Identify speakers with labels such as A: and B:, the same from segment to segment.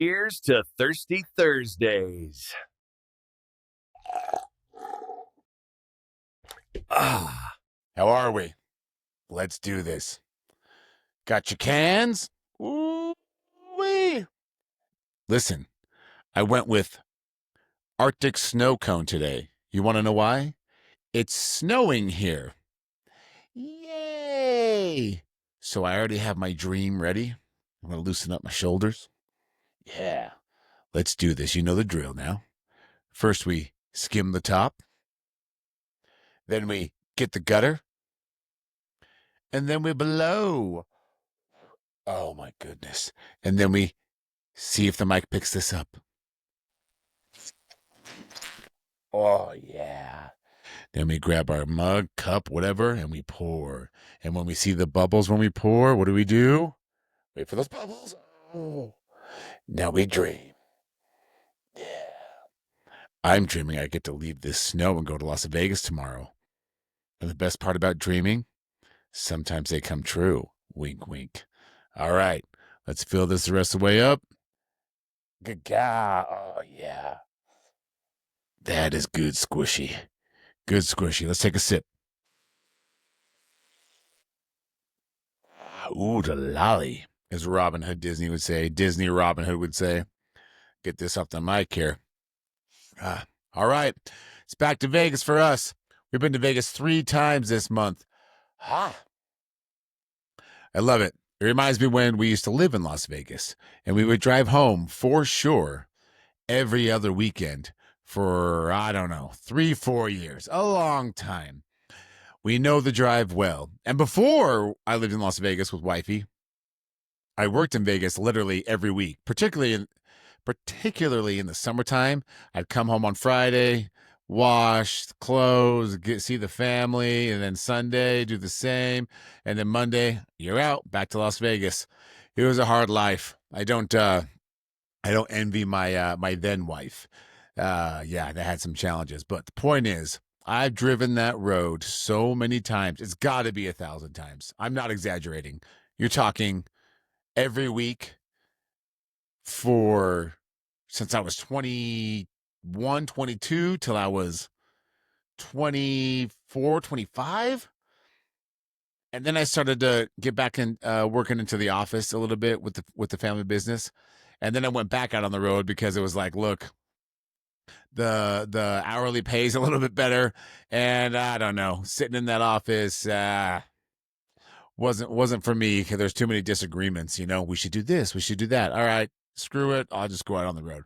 A: Here's to Thirsty Thursdays.
B: Ah, how are we? Let's do this. Got your cans? Ooh-wee. Listen, I went with Arctic snow cone today. You want to know why? It's snowing here. Yay! So I already have my dream ready. I'm going to loosen up my shoulders. Yeah, let's do this. You know the drill now. First, we skim the top. Then we get the gutter. And then we blow. Oh, my goodness. And then we see if the mic picks this up. Oh, yeah. Then we grab our mug, cup, whatever, and we pour. And when we see the bubbles when we pour, what do? Wait for those bubbles. Oh, now we dream. Yeah. I'm dreaming I get to leave this snow and go to Las Vegas tomorrow. And the best part about dreaming, sometimes they come true. Wink, wink. All right, let's fill this the rest of the way up. Gaga. Oh, yeah. That is good squishy. Good squishy. Let's take a sip. Ooh, the lolly, as Robin Hood Disney would say. Disney Robin Hood would say. Get this off the mic here. All right. It's back to Vegas for us. We've been to Vegas 3 times this month. I love it. It reminds me when we used to live in Las Vegas, and we would drive home for sure every other weekend for, I don't know, 3-4 years, a long time. We know the drive well. And before I lived in Las Vegas with wifey, I worked in Vegas literally every week, particularly in the summertime. I'd come home on Friday, wash, clothes, see the family, and then Sunday do the same, and then Monday you're out back to Las Vegas. It was a hard life. I don't envy my my then wife. Yeah, they had some challenges, but the point is, I've driven that road so many times. It's got to be 1,000 times. I'm not exaggerating. You're talking every week since I was 21, 22 till I was 24, 25. And then I started to get back in working into the office a little bit with the family business. And then I went back out on the road because it was like, look, the hourly pay is a little bit better, and I don't know, sitting in that office wasn't for me because there's too many disagreements. We should do this, we should do that. All right, screw it, I'll just go out on the road.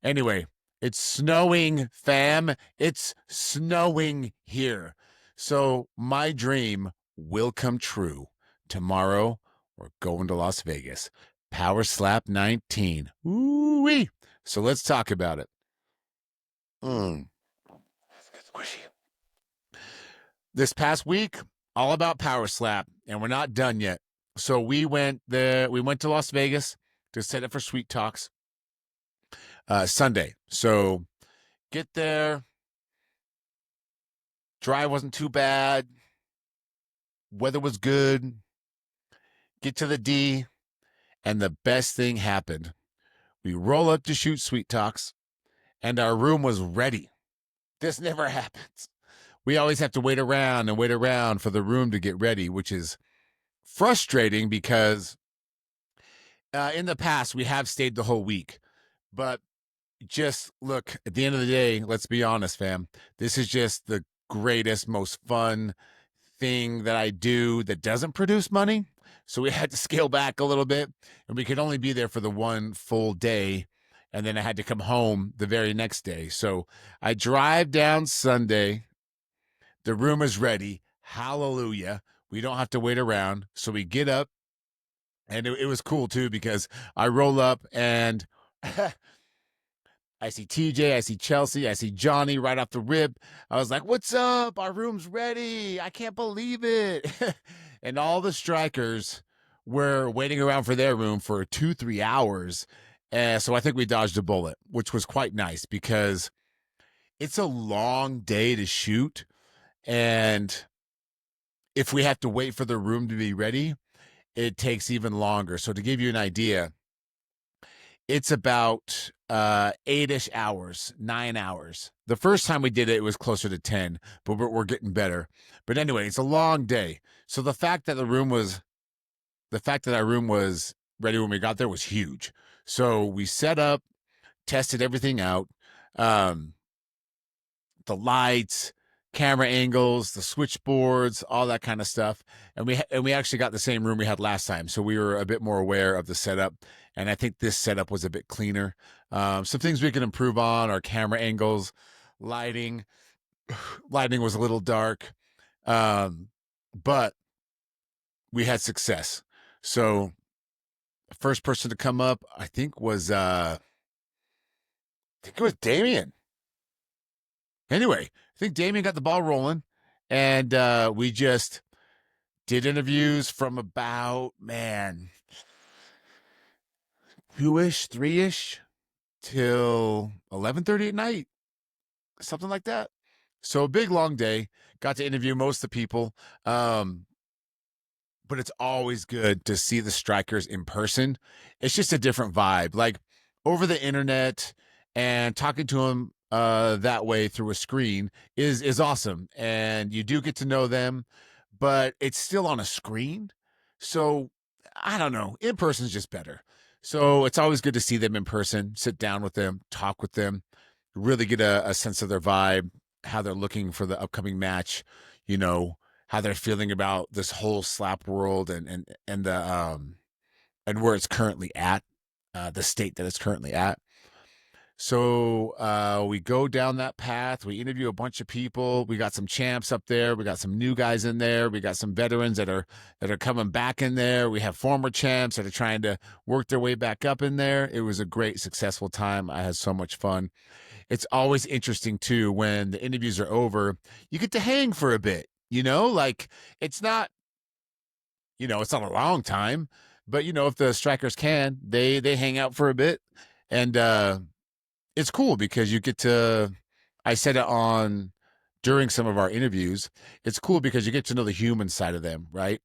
B: Anyway, it's snowing, fam. It's snowing here, so my dream will come true. Tomorrow we're going to Las Vegas. PowerSlap 19. Ooh-wee. So let's talk about it. Squishy. This past week, all about PowerSlap, and we're not done yet. So we went to Las Vegas to set up for Sweet Talks Sunday. So get there. Drive wasn't too bad. Weather was good. Get to the D, and the best thing happened. We roll up to shoot Sweet Talks, and our room was ready. This never happens. We always have to wait around for the room to get ready, which is frustrating because in the past we have stayed the whole week. But just look, at the end of the day, let's be honest, fam. This is just the greatest, most fun thing that I do that doesn't produce money. So we had to scale back a little bit, and we could only be there for the one full day. And then I had to come home the very next day. So I drive down Sunday. The room is ready. Hallelujah. We don't have to wait around. So we get up, and it was cool too because I roll up and I see TJ, I see Chelsea, I see Johnny right off the rip. I was like, what's up? Our room's ready. I can't believe it. And all the strikers were waiting around for their room for 2-3 hours. So I think we dodged a bullet, which was quite nice because it's a long day to shoot. And if we have to wait for the room to be ready, it takes even longer. So to give you an idea, It's about 8-ish hours, 9 hours. The first time we did it, it was closer to 10, but we're getting better. But anyway, it's a long day. So the fact that our room was ready when we got there was huge. So we set up, tested everything out. Um, the lights, camera angles, the switchboards, all that kind of stuff. And we actually got the same room we had last time, so we were a bit more aware of the setup. And I think this setup was a bit cleaner. Some things we can improve on are camera angles, lighting. Lighting was a little dark, but we had success. So the first person to come up, I think it was Damien. Anyway, I think Damien got the ball rolling, and we just did interviews from about, man, 2-ish, 3-ish till 11:30 at night, something like that. So a big long day. Got to interview most of the people. But it's always good to see the strikers in person. It's just a different vibe. Like over the internet and talking to them that way through a screen is awesome, and you do get to know them, but it's still on a screen. So I don't know. In person is just better. So it's always good to see them in person, sit down with them, talk with them, really get a sense of their vibe, how they're looking for the upcoming match, you know, how they're feeling about this whole slap world and the and where it's currently at, the state that it's currently at. So we go down that path. We interview a bunch of people. We got some champs up there. We got some new guys in there. We got some veterans that are coming back in there. We have former champs that are trying to work their way back up in there. It was a great, successful time. I had so much fun. It's always interesting too when the interviews are over. You get to hang for a bit. Like it's not, it's not a long time, but if the strikers can, they hang out for a bit, and it's cool because you get to. I said it on during some of our interviews. It's cool because you get to know the human side of them, right?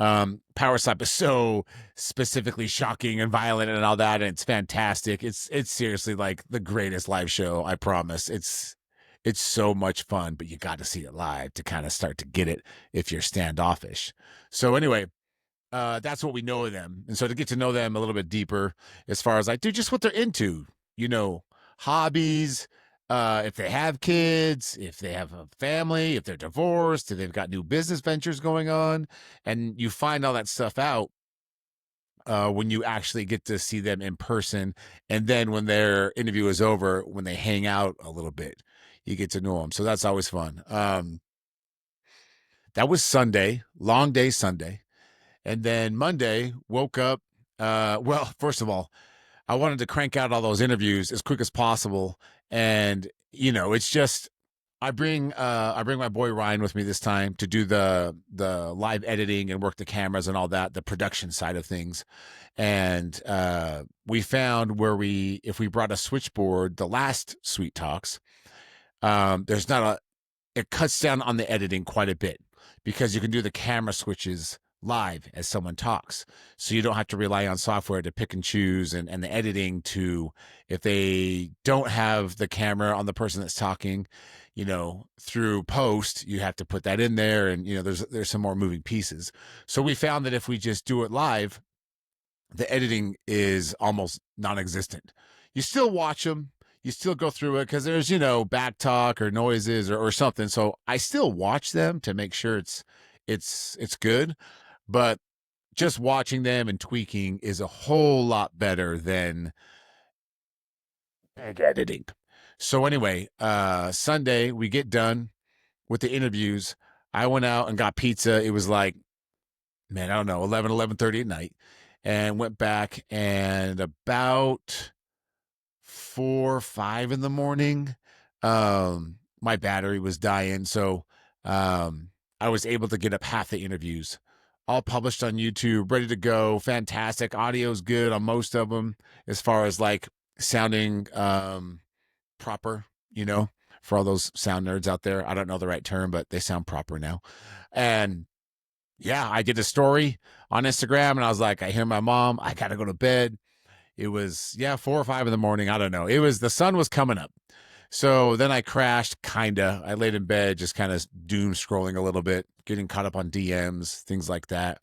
B: PowerSlap is so specifically shocking and violent and all that, and it's fantastic. It's seriously like the greatest live show. I promise. It's so much fun, but you got to see it live to kind of start to get it if you're standoffish. So anyway, that's what we know of them. And so to get to know them a little bit deeper as far as like, dude, just what they're into, hobbies, if they have kids, if they have a family, if they're divorced, if they've got new business ventures going on. And you find all that stuff out when you actually get to see them in person. And then when their interview is over, when they hang out a little bit, you get to know them. So that's always fun. That was Sunday, long day Sunday. And then Monday, woke up. Well, first of all, I wanted to crank out all those interviews as quick as possible. And, it's just I bring my boy Ryan with me this time to do the live editing and work the cameras and all that, the production side of things. And we found if we brought a switchboard, the last Sweet Talks, there's not a it cuts down on the editing quite a bit because you can do the camera switches live as someone talks. So you don't have to rely on software to pick and choose and the editing to, if they don't have the camera on the person that's talking, through post, you have to put that in there. And, there's some more moving pieces. So we found that if we just do it live, the editing is almost non-existent. You still watch them, you still go through it because there's back talk or noises or something. So I still watch them to make sure it's good, but just watching them and tweaking is a whole lot better than editing. So anyway, Sunday we get done with the interviews. I went out and got pizza. It was like, man, I don't know, 11:30 at night, and went back, and about 4 or 5 in the morning, my battery was dying. So I was able to get up half the interviews, all published on YouTube, ready to go. Fantastic. Audio's good on most of them as far as like sounding proper, for all those sound nerds out there. I don't know the right term, but they sound proper now. And yeah, I did a story on Instagram and I was like, I hear my mom, I got to go to bed. It was, 4 or 5 in the morning. I don't know. The sun was coming up. So then I crashed, kinda. I laid in bed, just kind of doom scrolling a little bit, getting caught up on DMs, things like that.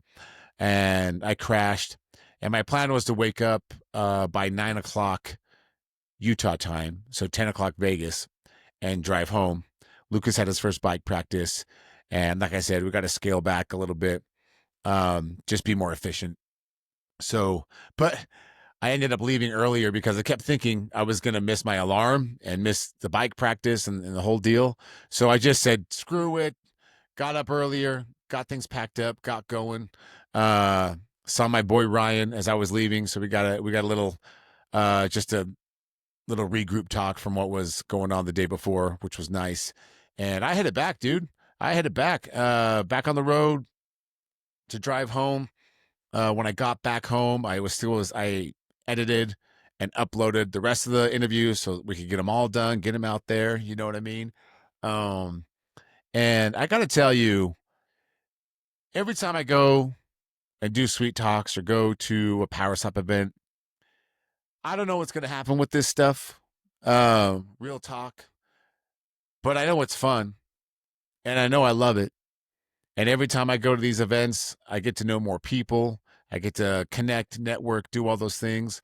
B: And I crashed. And my plan was to wake up by 9 o'clock Utah time, so 10 o'clock Vegas, and drive home. Lucas had his first bike practice. And like I said, we got to scale back a little bit, just be more efficient. So, but I ended up leaving earlier because I kept thinking I was going to miss my alarm and miss the bike practice and the whole deal. So I just said, screw it. Got up earlier, got things packed up, got going. Saw my boy Ryan as I was leaving. So we got a little, just a little regroup talk from what was going on the day before, which was nice. And I headed back, dude. I headed back, back on the road to drive home. When I got back home, I edited and uploaded the rest of the interviews so we could get them all done, get them out there. You know what I mean? Um, and I got to tell you, every time I go and do sweet talks or go to a PowerSlap event, I don't know what's going to happen with this stuff. Real talk, but I know it's fun and I know I love it. And every time I go to these events, I get to know more people. I get to connect, network, do all those things.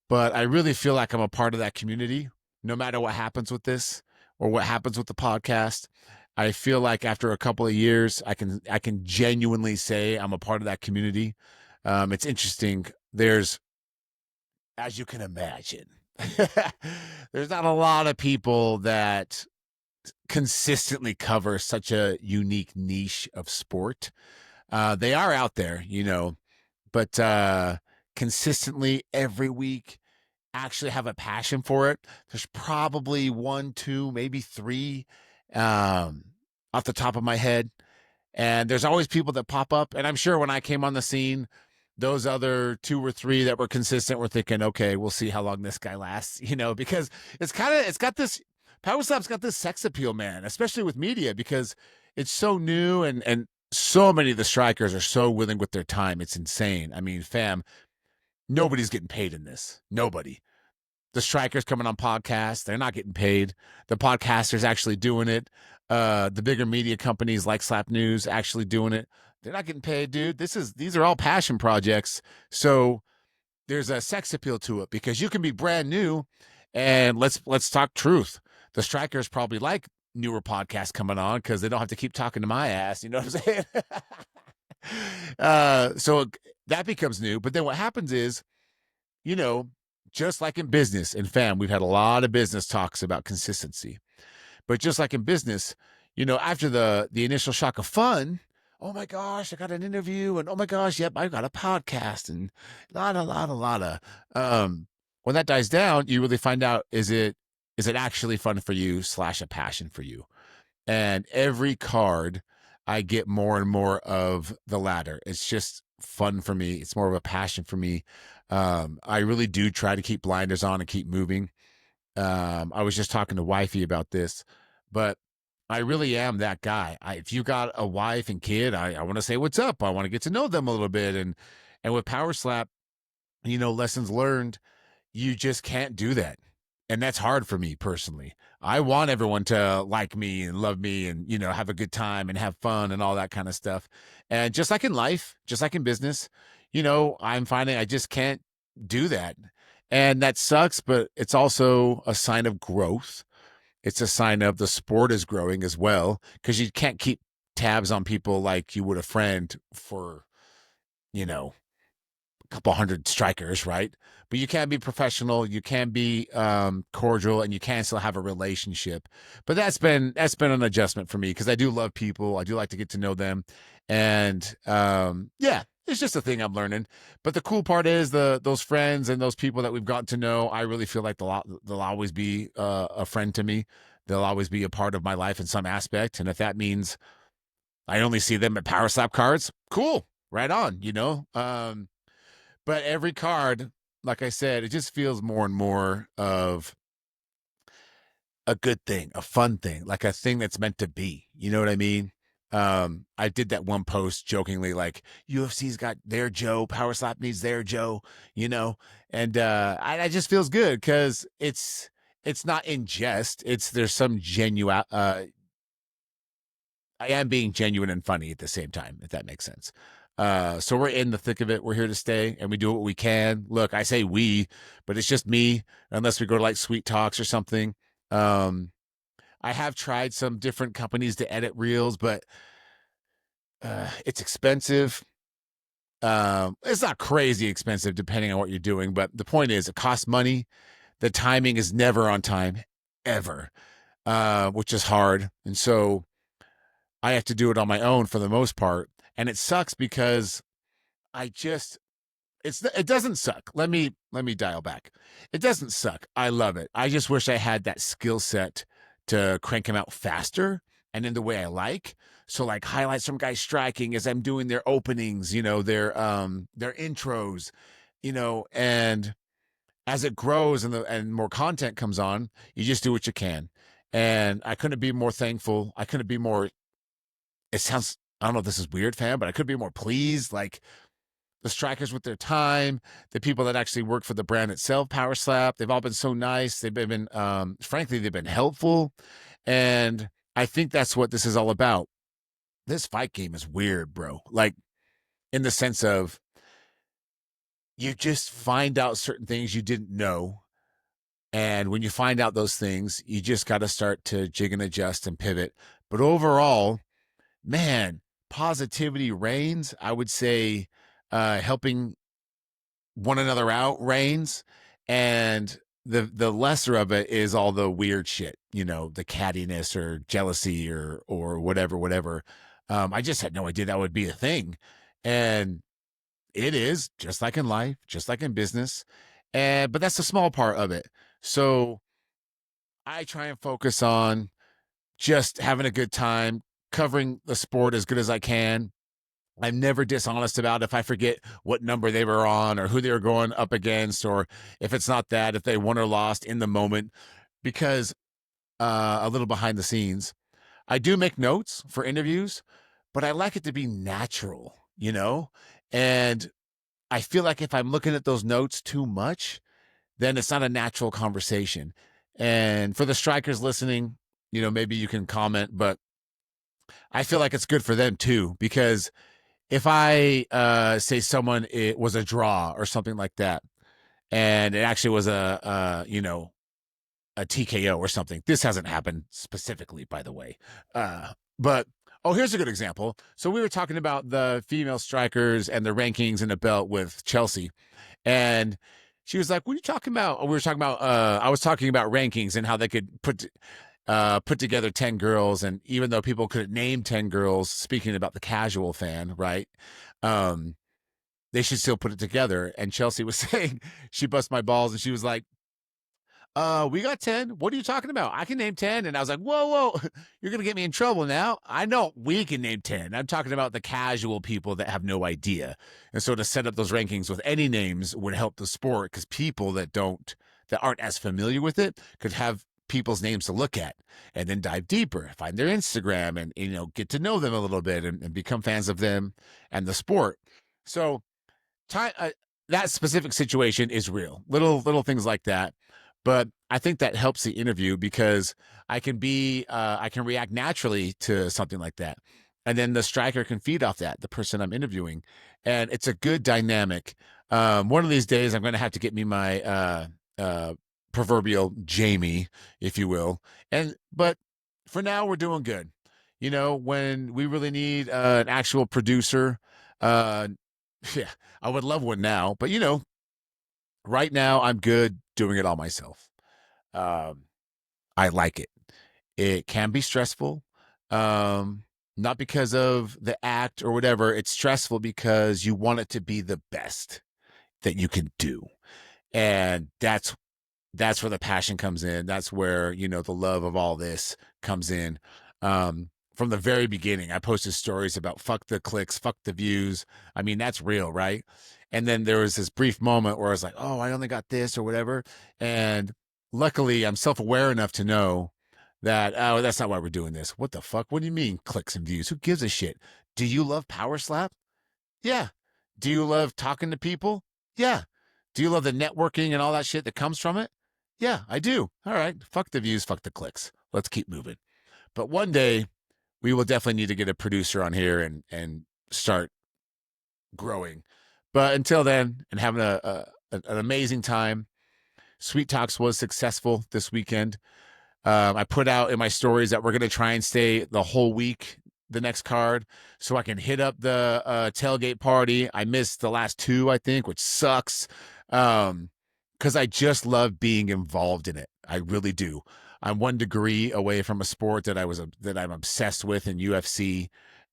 B: But I really feel like I'm a part of that community, no matter what happens with this or what happens with the podcast. I feel like after a couple of years, I can genuinely say I'm a part of that community. It's interesting. There's, as you can imagine, there's not a lot of people that consistently cover such a unique niche of sport. They are out there, but consistently every week actually have a passion for it. There's probably one, two, maybe three, off the top of my head. And there's always people that pop up. And I'm sure when I came on the scene, those other two or three that were consistent were thinking, okay, we'll see how long this guy lasts, because it's got this, PowerSlap's got this sex appeal, man, especially with media, because it's so new and so many of the strikers are so willing with their time. It's insane. I mean, fam, nobody's getting paid in this. Nobody. The strikers coming on podcasts, they're not getting paid. The podcasters actually doing it. The bigger media companies like Slap News actually doing it. They're not getting paid, dude. These are all passion projects. So there's a sex appeal to it because you can be brand new, and let's talk truth. The strikers probably like newer podcasts coming on because they don't have to keep talking to my ass. You know what I'm saying? So that becomes new. But then what happens is, you know, just like in business and fam, we've had a lot of business talks about consistency. But just like in business, after the initial shock of fun, oh my gosh, I got an interview, and oh my gosh, yep, I got a podcast, and a lot of. When that dies down, you really find out, is it actually fun for you / a passion for you? And every card, I get more and more of the latter. It's just fun for me. It's more of a passion for me. I really do try to keep blinders on and keep moving. I was just talking to wifey about this, but I really am that guy. If you got a wife and kid, I want to say what's up. I want to get to know them a little bit. And with PowerSlap, lessons learned, you just can't do that. And that's hard for me personally. I want everyone to like me and love me and, have a good time and have fun and all that kind of stuff. And just like in life, just like in business, I'm finding I just can't do that. And that sucks, but it's also a sign of growth. It's a sign of the sport is growing as well, because you can't keep tabs on people like you would a friend for, a couple hundred strikers, right? But you can be professional, you can be cordial, and you can still have a relationship. But that's been an adjustment for me, because I do love people. I do like to get to know them, and yeah, it's just a thing I'm learning. But the cool part is those friends and those people that we've gotten to know, I really feel like they'll always be a friend to me. They'll always be a part of my life in some aspect, and if that means I only see them at PowerSlap cards, cool, right on. But every card, like I said, it just feels more and more of a good thing, a fun thing, like a thing that's meant to be. You know what I mean? I did that one post jokingly, like UFC's got their Joe, PowerSlap needs their Joe, you know, and I just feels good because it's not in jest. It's there's some genuine. I am being genuine and funny at the same time, if that makes sense. So we're in the thick of it. We're here to stay, and we do what we can. Look, I say we, but it's just me, unless we go to like Sweet Talks or something. I have tried some different companies to edit reels, but it's expensive. It's not crazy expensive depending on what you're doing, but the point is, it costs money. The timing is never on time, ever, which is hard, and so I have to do it on my own for the most part, and it sucks because I just it doesn't suck. Let me dial back. It doesn't suck. I love it. I just wish I had that skill set to crank them out faster and in the way I like. So like highlight some guy striking as I'm doing their openings, their intros, and as it grows and more content comes on, you just do what you can. And I couldn't be more thankful. I couldn't be more it sounds I don't know if this is weird, fam, but I could be more pleased. Like the strikers with their time, the people that actually work for the brand itself, PowerSlap, they've all been so nice. They've been, frankly, they've been helpful. And I think that's what this is all about. This fight game is weird, bro. Like, in the sense of you just find out certain things you didn't know. And when you find out those things, you just got to start to jig and adjust and pivot. But overall, man, positivity reigns. I would say helping one another out reigns, and the lesser of it is all the weird shit, the cattiness or jealousy or whatever. I just had no idea that would be a thing, and it is, just like in life, just like in business, and but that's a small part of it. So I try and focus on just having a good time, covering the sport as good as I can. I'm never dishonest about if I forget what number they were on or who they were going up against, or if it's not that, if they won or lost in the moment, because a little behind the scenes, I do make notes for interviews, but I like it to be natural, And I feel like if I'm looking at those notes too much, then it's not a natural conversation. And for the strikers listening, maybe you can comment, but I feel like it's good for them too, because if I say someone it was a draw or something like that, and it actually was a TKO or something. This hasn't happened specifically, by the way. But here's a good example. So we were talking about the female strikers and the rankings and the belt with Chelsea, and she was like, "What are you talking about?" We were talking about. I was talking about rankings and how they could put together 10 girls, and even though people couldn't name 10 girls, speaking about the casual fan, right, they should still put it together. And Chelsea was saying, she bust my balls and she was like, we got 10. What are you talking about? I can name 10. And I was like, whoa, you're going to get me in trouble now. I know we can name 10. I'm talking about the casual people that have no idea. And so to set up those rankings with any names would help the sport, because people that aren't as familiar with it could have people's names to look at and then dive deeper, find their Instagram and, get to know them a little bit and become fans of them and the sport. So time, that specific situation is real. Little things like that. But I think that helps the interview because I can react naturally to something like that. And then the striker can feed off that, the person I'm interviewing. And it's a good dynamic. One of these days, I'm going to have to get me my proverbial Jamie, if you will. But for now, we're doing good. When we really need an actual producer, yeah, I would love one now. But, right now, I'm good doing it all myself. I like it. It can be stressful, not because of the act or whatever. It's stressful because you want it to be the best that you can do, and that's where the passion comes in. That's where the love of all this comes in. From the very beginning, I posted stories about fuck the clicks, fuck the views. I mean, that's real, right? And then there was this brief moment where I was like, oh, I only got this or whatever. And luckily, I'm self-aware enough to know that, oh, that's not why we're doing this. What the fuck? What do you mean clicks and views? Who gives a shit? Do you love PowerSlap? Yeah. Do you love talking to people? Yeah. Do you love the networking and all that shit that comes from it? Yeah, I do. All right. Fuck the views, fuck the clicks. Let's keep moving. But one day we will definitely need to get a producer on here and start growing. But until then, and having an amazing time. Sweet Talks was successful this weekend. I put out in my stories that we're going to try and stay the whole week, the next card, so I can hit up the tailgate party. I missed the last two, I think, which sucks. Because I just love being involved in it. I really do. I'm 1 degree away from a sport that I'm obsessed with in UFC,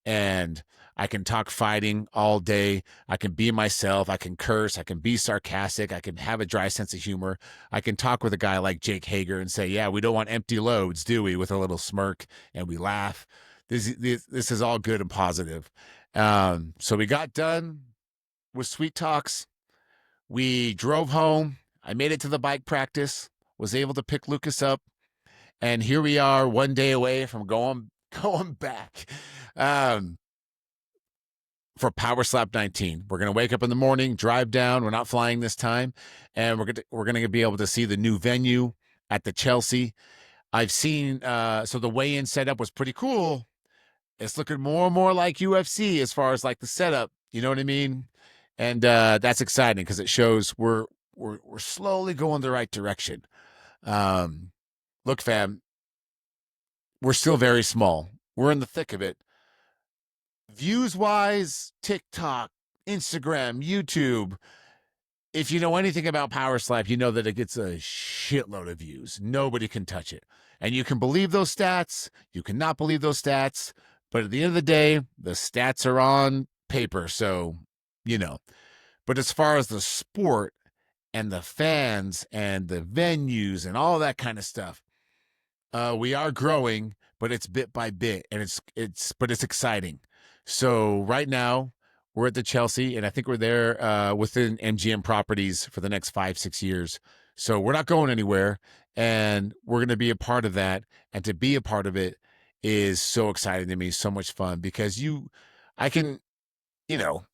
B: and I can talk fighting all day. I can be myself. I can curse. I can be sarcastic. I can have a dry sense of humor. I can talk with a guy like Jake Hager and say, yeah, we don't want empty loads, do we? With a little smirk, and we laugh. This is all good and positive. So we got done with Sweet Talks. We drove home. I made it to the bike practice, was able to pick Lucas up, and here we are 1 day away from going back. For PowerSlap 19. We're going to wake up in the morning, drive down. We're not flying this time. And we're going to be able to see the new venue at the Chelsea. I've seen, so the weigh-in setup was pretty cool. It's looking more and more like UFC as far as like the setup. You know what I mean? And that's exciting because it shows we're slowly going the right direction. Look, fam, we're still very small. We're in the thick of it. Views wise, TikTok, Instagram, YouTube. If you know anything about PowerSlap, you know that it gets a shitload of views. Nobody can touch it. And you can believe those stats. You cannot believe those stats. But at the end of the day, the stats are on paper. So, you know. But as far as the sport and the fans and the venues and all that kind of stuff, we are growing, but it's bit by bit, and it's exciting. So right now we're at the Chelsea, and I think we're there within MGM properties for the next 5-6 years. So we're not going anywhere, and we're going to be a part of that. And to be a part of it is so exciting to me, so much fun because I can, you know,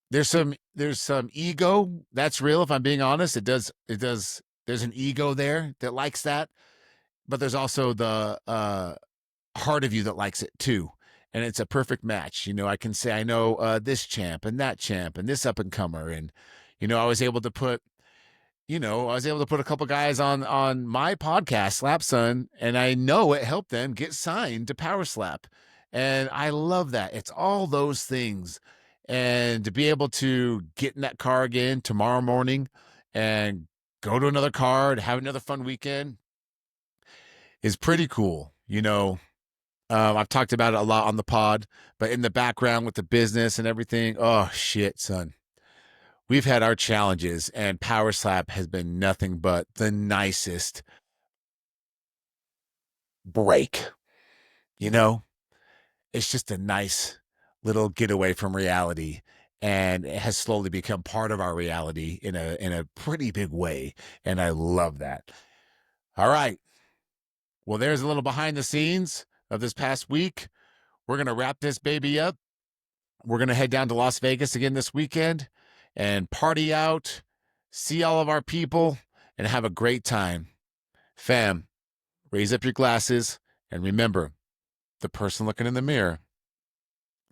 B: there's some ego that's real. If I'm being honest, it does. There's an ego there that likes that, but there's also the heart of you that likes it too. And it's a perfect match. You know, I can say, I know this champ and that champ and this up and comer. And, you know, I was able to put a couple guys on my podcast, Slap Son, and I know it helped them get signed to PowerSlap. And I love that. It's all those things. And to be able to get in that car again tomorrow morning and go to another card, have another fun weekend is pretty cool. You know, I've talked about it a lot on the pod, but in the background with the business and everything, oh shit, son. We've had our challenges, and PowerSlap has been nothing but the nicest break. You know, it's just a nice little getaway from reality, and it has slowly become part of our reality in a pretty big way, and I love that. All right. Well, there's a little behind the scenes of this past week. We're going to wrap this baby up. We're going to head down to Las Vegas again this weekend and party out, see all of our people, and have a great time. Fam, raise up your glasses and remember, the person looking in the mirror,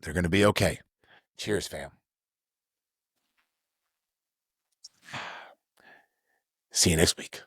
B: they're going to be okay. Cheers, fam. See you next week.